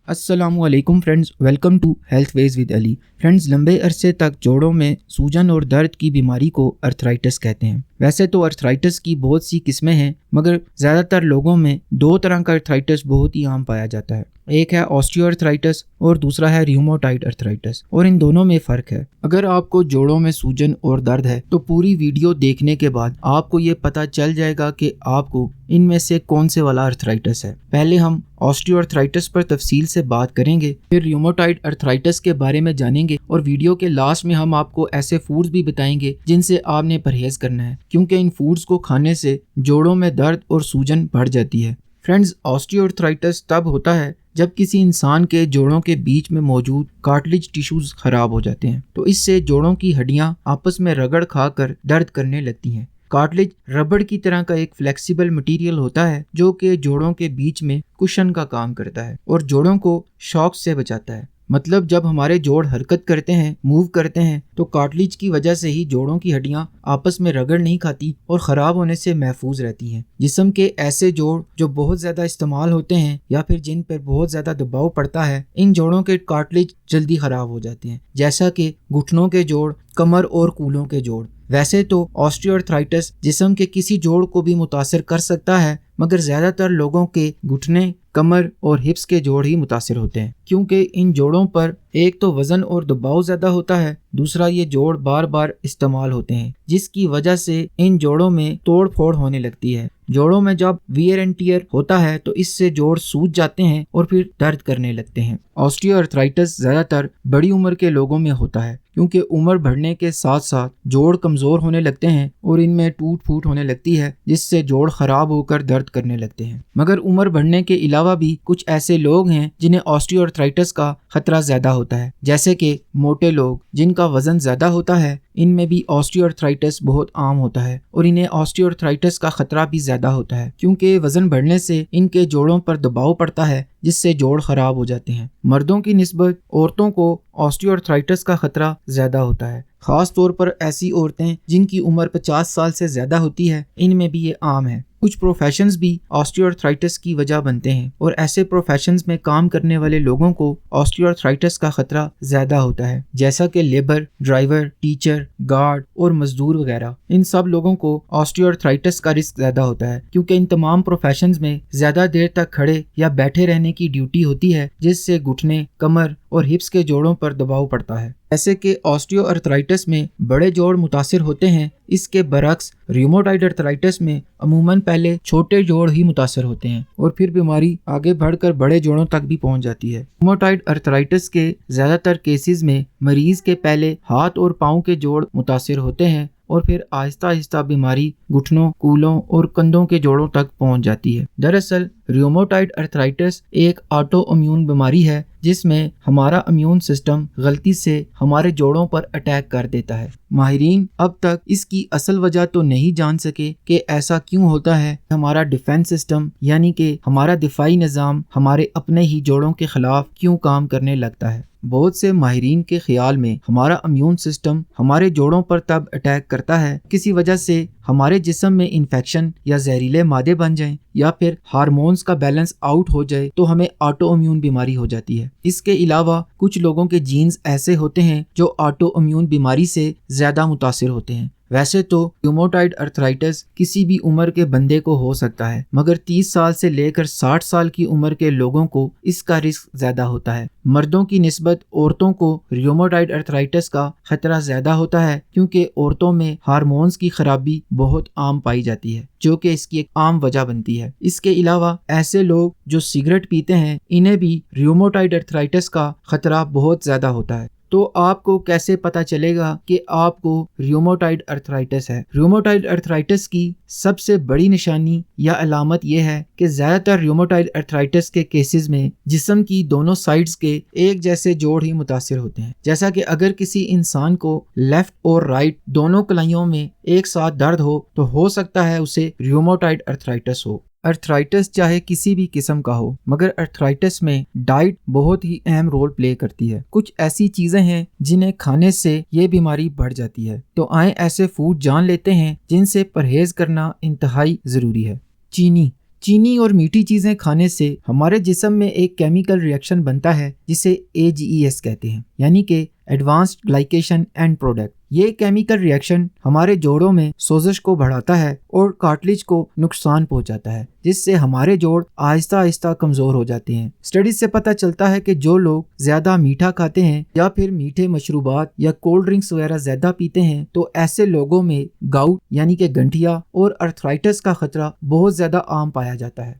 अस्सलामु अलैकुम friends, welcome to health ways with Ali. Friends, लंबे अरसे तक जोड़ों में सूजन और दर्द की बीमारी को अर्थराइटिस कहते हैं। वैसे तो अर्थराइटिस की बहुत सी किस्में हैं, मगर ज़्यादातर लोगों में दो तरह का अर्थराइटिस बहुत ही आम पाया जाता है। एक है ऑस्टियोआर्थराइटिस और दूसरा है र्यूमेटॉइड अर्थराइटिस, और इन दोनों में फ़र्क है। अगर आपको जोड़ों में सूजन और दर्द है तो पूरी वीडियो देखने के बाद आपको ये पता चल जाएगा कि आपको इनमें से कौन से वाला अर्थराइटिस है। पहले हम ऑस्टियोआर्थराइटिस पर तफसील से बात करेंगे, फिर र्यूमेटॉइड अर्थराइटिस के बारे में जानेंगे, और वीडियो के लास्ट में हम आपको ऐसे फूड्स भी बताएंगे जिनसे आपने परहेज करना है, क्योंकि इन फूड्स को खाने से जोड़ों में दर्द और सूजन बढ़ जाती है। फ्रेंड्स, ऑस्टियोआर्थराइटिस तब होता है जब किसी इंसान के जोड़ों के बीच में मौजूद कार्टिलेज टिश्यूज खराब हो जाते हैं, तो इससे जोड़ों की हड्डियां आपस में रगड़ खाकर दर्द करने लगती हैं। कार्टिलेज रबड़ की तरह का एक फ्लेक्सिबल मटेरियल होता है जो कि जोड़ों के बीच में कुशन का काम करता है और जोड़ों को शॉक से बचाता है। मतलब जब हमारे जोड़ हरकत करते हैं, मूव करते हैं, तो कार्टिलेज की वजह से ही जोड़ों की हड्डियां आपस में रगड़ नहीं खाती और ख़राब होने से महफूज रहती हैं। जिस्म के ऐसे जोड़ जो बहुत ज़्यादा इस्तेमाल होते हैं या फिर जिन पर बहुत ज़्यादा दबाव पड़ता है, इन जोड़ों के कार्टिलेज जल्दी ख़राब हो जाते हैं, जैसा कि घुटनों के जोड़, कमर और कूलों के जोड़। वैसे तो ऑस्टियोआर्थराइटिस जिस्म के किसी जोड़ को भी मुतासर कर सकता है, मगर ज़्यादातर लोगों के घुटने, कमर और हिप्स के जोड़ ही मुतासर होते हैं, क्योंकि इन जोड़ों पर एक तो वज़न और दबाव ज़्यादा होता है, दूसरा ये जोड़ बार बार इस्तेमाल होते हैं, जिसकी वजह से इन जोड़ों में तोड़ फोड़ होने लगती है। जोड़ों में जब वियर एंड टियर होता है तो इससे जोड़ सूज जाते हैं और फिर दर्द करने लगते हैं। ऑस्टियोआर्थराइटिस ज़्यादातर बड़ी उम्र के लोगों में होता है, क्योंकि उम्र बढ़ने के साथ साथ जोड़ कमज़ोर होने लगते हैं और इनमें टूट फूट होने लगती है, जिससे जोड़ ख़राब होकर दर्द करने लगते हैं। मगर उम्र बढ़ने के अलावा भी कुछ ऐसे लोग हैं जिन्हें ऑस्टियोआर्थराइटिस का खतरा ज़्यादा होता है, जैसे कि मोटे लोग जिनका वज़न ज़्यादा होता है, इनमें भी ऑस्टियोआर्थराइटिस बहुत आम होता है और इन्हें ऑस्टियोआर्थराइटिस का खतरा भी ज़्यादा होता है, क्योंकि वज़न बढ़ने से इनके जोड़ों पर दबाव पड़ता है, जिससे जोड़ खराब हो जाते हैं। मर्दों की निस्बत औरतों को ऑस्टियोआर्थराइटिस का खतरा ज़्यादा होता है, ख़ास तौर पर ऐसी औरतें जिनकी उम्र 50 साल से ज़्यादा होती है, इनमें भी ये आम है। कुछ प्रोफेशंस भी ऑस्टियोआर्थराइटिस की वजह बनते हैं और ऐसे प्रोफेशंस में काम करने वाले लोगों को ऑस्टियोआर्थराइटिस का खतरा ज़्यादा होता है, जैसा कि लेबर, ड्राइवर, टीचर, गार्ड और मजदूर वगैरह। इन सब लोगों को ऑस्टियोआर्थराइटिस का रिस्क ज़्यादा होता है, क्योंकि इन तमाम प्रोफेशंस में ज़्यादा देर तक खड़े या बैठे रहने की ड्यूटी होती है, जिससे घुटने, कमर और हिप्स के जोड़ों पर दबाव पड़ता है। ऐसे कि ऑस्टियोआर्थराइटिस में बड़े जोड़ मुतासिर होते हैं, इसके बरक्स र्यूमेटॉइड अर्थराइटिस में अमूमन पहले छोटे जोड़ ही मुतासर होते हैं और फिर बीमारी आगे बढ़कर बड़े जोड़ों तक भी पहुंच जाती है। र्यूमेटॉइड अर्थराइटिस के ज़्यादातर केसेस में मरीज़ के पहले हाथ और पाँव के जोड़ मुतासिर होते हैं और फिर आहिस्ता आहिस्ता बीमारी घुटनों, कूलों और कंधों के जोड़ों तक पहुंच जाती है। दरअसल र्यूमेटॉइड अर्थराइटिस एक ऑटो इम्यून बीमारी है, जिसमें हमारा इम्यून सिस्टम गलती से हमारे जोड़ों पर अटैक कर देता है। माहिरीन अब तक इसकी असल वजह तो नहीं जान सके कि ऐसा क्यों होता है। हमारा डिफेंस सिस्टम यानी कि हमारा दिफाई निज़ाम हमारे अपने ही जोड़ों के खिलाफ क्यों काम करने लगता है। बहुत से माहिरीन के ख्याल में हमारा इम्यून सिस्टम हमारे जोड़ों पर तब अटैक करता है किसी वजह से हमारे जिस्म में इन्फेक्शन या जहरीले मादे बन जाएं या फिर हार्मोन्स का बैलेंस आउट हो जाए, तो हमें ऑटो इम्यून बीमारी हो जाती है। इसके अलावा कुछ लोगों के जीन्स ऐसे होते हैं जो ऑटो इम्यून बीमारी से ज़्यादा मुतासिर होते हैं। वैसे तो र्यूमेटॉइड अर्थराइटिस किसी भी उम्र के बंदे को हो सकता है, मगर 30 साल से लेकर 60 साल की उम्र के लोगों को इसका रिस्क ज़्यादा होता है। मर्दों की निस्बत औरतों को र्यूमेटॉइड अर्थराइटिस का खतरा ज़्यादा होता है, क्योंकि औरतों में हार्मोन्स की खराबी बहुत आम पाई जाती है, जो कि इसकी एक आम वजह बनती है। इसके अलावा ऐसे लोग जो सिगरेट पीते हैं, इन्हें भी र्यूमेटॉइड अर्थराइटिस का खतरा बहुत ज़्यादा होता है। तो आपको कैसे पता चलेगा कि आपको र्यूमेटॉइड अर्थराइटिस है? र्यूमेटॉइड अर्थराइटिस की सबसे बड़ी निशानी या अलामत यह है कि ज़्यादातर र्यूमेटॉइड अर्थराइटिस के केसेस में जिस्म की दोनों साइड्स के एक जैसे जोड़ ही मुतासिर होते हैं। जैसा कि अगर किसी इंसान को लेफ्ट और राइट दोनों कलाइयों में एक साथ दर्द हो सकता है उसे र्यूमेटॉइड अर्थराइटिस हो। अर्थराइटिस चाहे किसी भी किस्म का हो, मगर अर्थराइटिस में डाइट बहुत ही अहम रोल प्ले करती है। कुछ ऐसी चीजें हैं जिन्हें खाने से ये बीमारी बढ़ जाती है, तो आए ऐसे फूड जान लेते हैं जिनसे परहेज करना इंतहाई जरूरी है। चीनी چینی اور میٹھی چیزیں کھانے سے ہمارے جسم میں ایک کیمیکل ری ایکشن بنتا ہے جسے AGES کہتے ہیں، یعنی کہ ایڈوانسڈ گلائکیشن اینڈ پروڈکٹ۔ یہ کیمیکل ری ایکشن ہمارے جوڑوں میں سوزش کو بڑھاتا ہے اور کارٹلیج کو نقصان پہنچاتا ہے، جس سے ہمارے جوڑ آہستہ آہستہ کمزور ہو جاتے ہیں۔ اسٹڈیز سے پتہ چلتا ہے کہ جو لوگ زیادہ میٹھا کھاتے ہیں یا پھر میٹھے مشروبات یا کولڈ ڈرنکس وغیرہ زیادہ پیتے ہیں تو ایسے لوگوں میں گاؤٹ یعنی کہ گنٹھیا اور ارتھرائٹس کا خطرہ بہت زیادہ عام پایا جاتا ہے۔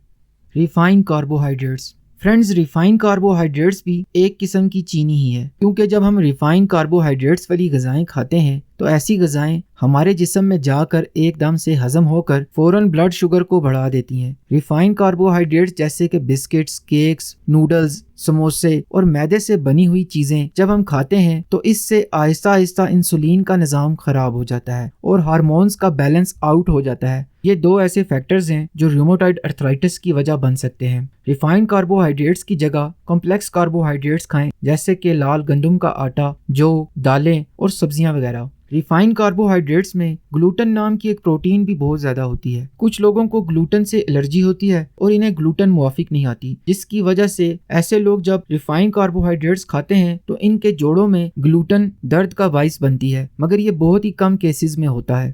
Refined carbohydrates. Friends, refined carbohydrates بھی ایک قسم کی چینی ہی ہے، کیونکہ جب ہم ریفائنڈ کاربوہائیڈریٹس والی غذائیں کھاتے ہیں تو ایسی غذائیں ہمارے جسم میں جا کر ایک دم سے ہضم ہو کر فوراً بلڈ شوگر کو بڑھا دیتی ہیں۔ ریفائنڈ کاربوہائیڈریٹس جیسے کہ بسکٹس، کیکس، نوڈلز، سموسے اور میدے سے بنی ہوئی چیزیں جب ہم کھاتے ہیں تو اس سے آہستہ آہستہ انسولین کا نظام خراب ہو جاتا ہے اور ہارمونز کا بیلنس آؤٹ ہو جاتا ہے۔ یہ دو ایسے فیکٹرز ہیں جو ریومیٹائڈ ارتھرائٹس کی وجہ بن سکتے ہیں۔ ریفائنڈ کاربوہائیڈریٹس کی جگہ کمپلیکس کاربوہائیڈریٹس کھائیں، جیسے کہ لال گندم کا آٹا، جو، دالیں اور سبزیاں وغیرہ۔ ریفائنڈ کاربوہائیڈریٹس میں گلوٹن نام کی ایک پروٹین بھی بہت زیادہ ہوتی ہے۔ کچھ لوگوں کو گلوٹن سے الرجی ہوتی ہے اور انہیں گلوٹن موافق نہیں آتی، جس کی وجہ سے ایسے لوگ جب ریفائنڈ کاربوہائیڈریٹس کھاتے ہیں تو ان کے جوڑوں میں گلوٹن درد کا باعث بنتی ہے، مگر یہ بہت ہی کم کیسز میں ہوتا ہے۔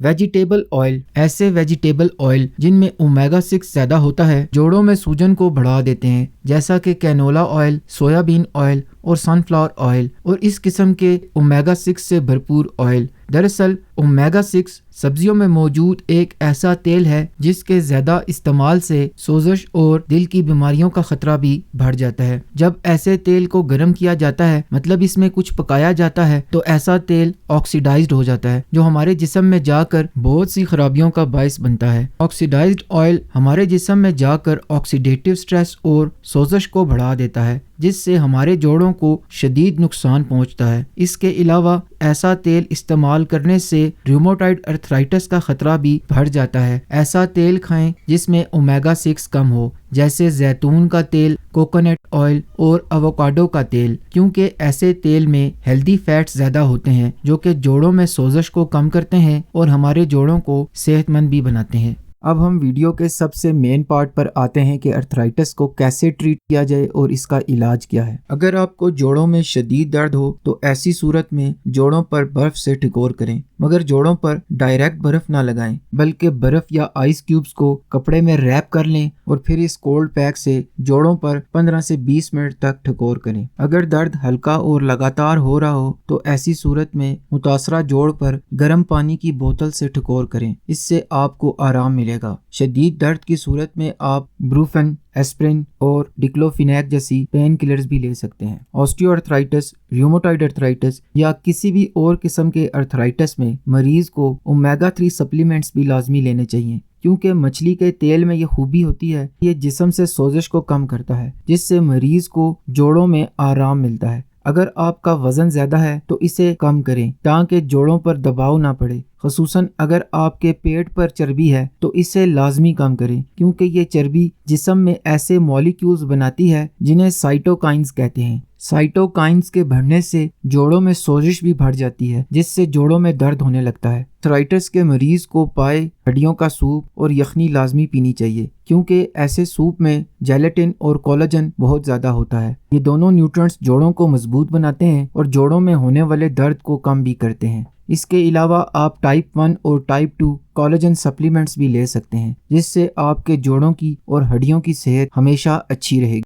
Vegetable oil. ایسے ویجیٹیبل آئل جن میں اومیگا 6 زیادہ ہوتا ہے جوڑوں میں سوجن کو بڑھا دیتے ہیں، جیسا کہ کینولا آئل، سویا بین آئل اور سن فلاور آئل اور اس قسم کے اومیگا 6 سے بھرپور آئل۔ دراصل اومیگا 6 سبزیوں میں موجود ایک ایسا تیل ہے جس کے زیادہ استعمال سے سوزش اور دل کی بیماریوں کا خطرہ بھی بڑھ جاتا ہے۔ جب ایسے تیل کو گرم کیا جاتا ہے، مطلب اس میں کچھ پکایا جاتا ہے، تو ایسا تیل آکسیڈائزڈ ہو جاتا ہے جو ہمارے جسم میں جا کر بہت سی خرابیوں کا باعث بنتا ہے۔ آکسیڈائزڈ آئل ہمارے جسم میں جا کر آکسیڈیٹیو سٹریس اور سوزش کو بڑھا دیتا ہے، جس سے ہمارے جوڑوں کو شدید نقصان پہنچتا ہے۔ اس کے علاوہ ایسا تیل استعمال کرنے سے ریومیٹائڈ ارتھرائٹس کا خطرہ بھی بڑھ جاتا ہے۔ ایسا تیل کھائیں جس میں اومیگا 6 کم ہو، جیسے زیتون کا تیل، کوکونٹ آئل اور ایووکاڈو کا تیل، کیونکہ ایسے تیل میں ہیلدی فیٹس زیادہ ہوتے ہیں جو کہ جوڑوں میں سوزش کو کم کرتے ہیں اور ہمارے جوڑوں کو صحت مند بھی بناتے ہیں۔ اب ہم ویڈیو کے سب سے مین پارٹ پر آتے ہیں کہ ارتھرائٹس کو کیسے ٹریٹ کیا جائے اور اس کا علاج کیا ہے۔ اگر آپ کو جوڑوں میں شدید درد ہو تو ایسی صورت میں جوڑوں پر برف سے ٹھکور کریں، مگر جوڑوں پر ڈائریکٹ برف نہ لگائیں، بلکہ برف یا آئس کیوبز کو کپڑے میں ریپ کر لیں اور پھر اس کولڈ پیک سے جوڑوں پر 15 سے 20 منٹ تک ٹھکور کریں۔ اگر درد ہلکا اور لگاتار ہو رہا ہو تو ایسی صورت میں متاثرہ جوڑ پر گرم پانی کی بوتل سے ٹھکور کریں، اس سے آپ کو آرام ملے گا۔ شدید درد کی صورت میں آپ بروفن، ایسپرین اور ڈکلوفینیک جیسی پین کلرز بھی لے سکتے ہیں۔ آسٹیو ارتھرائٹس، ریومیٹائڈ ارتھرائٹس یا کسی بھی اور قسم کے ارتھرائٹس میں مریض کو اومیگا 3 سپلیمنٹس بھی لازمی لینے چاہیے، کیونکہ مچھلی کے تیل میں یہ خوبی ہوتی ہے، یہ جسم سے سوزش کو کم کرتا ہے، جس سے مریض کو جوڑوں میں آرام ملتا ہے۔ اگر آپ کا وزن زیادہ ہے تو اسے کم کریں تاکہ جوڑوں پر دباؤ نہ پڑے، خصوصاً اگر آپ کے پیٹ پر چربی ہے تو اسے لازمی کم کریں، کیونکہ یہ چربی جسم میں ایسے مولیکیولز بناتی ہے جنہیں سائٹوکائنز کہتے ہیں۔ سائٹوکائنز کے بڑھنے سے جوڑوں میں سوزش بھی بڑھ جاتی ہے، جس سے جوڑوں میں درد ہونے لگتا ہے۔ ارتھرائٹس کے مریض کو پائے، ہڈیوں کا سوپ اور یخنی لازمی پینی چاہیے، کیونکہ ایسے سوپ میں جیلیٹن اور کولاجن بہت زیادہ ہوتا ہے۔ یہ دونوں نیوٹرنٹس جوڑوں کو مضبوط بناتے ہیں اور جوڑوں میں ہونے والے درد کو کم بھی کرتے ہیں۔ اس کے علاوہ آپ ٹائپ 1 اور ٹائپ 2 کولاجن سپلیمنٹس بھی لے سکتے ہیں، جس سے آپ کے جوڑوں کی اور ہڈیوں کی صحت ہمیشہ اچھی رہے گی۔